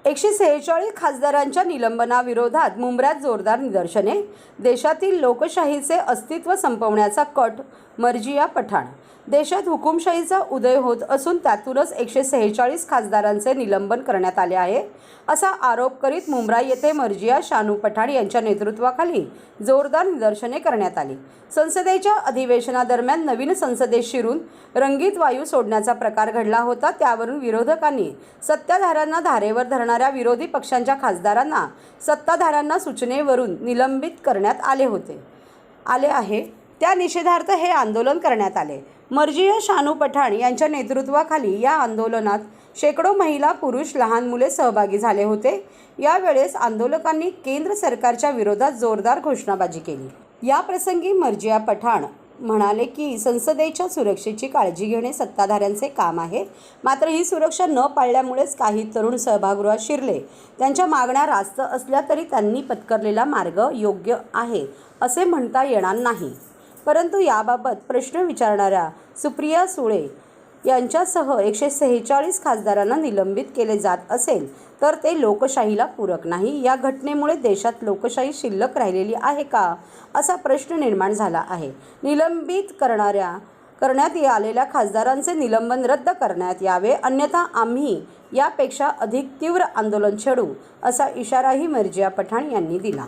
146 खासदारांच्या निलंबनाविरोधात मुंब्र्यात जोरदार निदर्शने. देशातील लोकशाहीचे अस्तित्व संपवण्याचा कट मर्जिया पठाण. देशात हुकुमशाहीचा उदय होत असून त्यातूनच 146 खासदारांचे निलंबन करण्यात आले आहे, असा आरोप करीत मुंब्रा येथे मर्जिया शानू पठाण यांच्या नेतृत्वाखाली जोरदार निदर्शने करण्यात आली. संसदेच्या अधिवेशनादरम्यान नवीन संसदेत शिरून रंगीत वायू सोडण्याचा प्रकार घडला होता. त्यावरून विरोधकांनी सत्ताधाऱ्यांना धारेवर धरणाऱ्या विरोधी पक्षांच्या खासदारांना सत्ताधाऱ्यांना सूचनेवरून निलंबित करण्यात आले आहे. त्या निषेधार्थ हे आंदोलन करण्यात आले. मर्जिया शानू पठाण यांच्या नेतृत्वाखाली या आंदोलनात शेकडो महिला, पुरुष, लहान मुले सहभागी झाले होते. यावेळेस आंदोलकांनी केंद्र सरकारच्या विरोधात जोरदार घोषणाबाजी केली. या प्रसंगी मर्जिया पठाण म्हणाले की संसदेच्या सुरक्षेची काळजी घेणे सत्ताधाऱ्यांचे काम आहे. मात्र ही सुरक्षा न पाळल्यामुळेच काही तरुण सभागृहात शिरले. त्यांच्या मागण्या रास्त असल्या तरी त्यांनी पत्करलेला मार्ग योग्य आहे असे म्हणता येणार नाही. परंतु याबाबत प्रश्न विचारणाऱ्या सुप्रिया सुळे यांच्यासह 146 खासदारांना निलंबित केले जात असेल तर ते लोकशाहीला पूरक नाही. या घटनेमुळे देशात लोकशाही शिल्लक राहिलेली आहे का, असा प्रश्न निर्माण झाला आहे. निलंबित करण्यात आलेल्या खासदारांचे निलंबन रद्द करण्यात यावे, अन्यथा आम्ही यापेक्षा अधिक तीव्र आंदोलन छेडू, असा इशाराही मर्जिया पठाण यांनी दिला.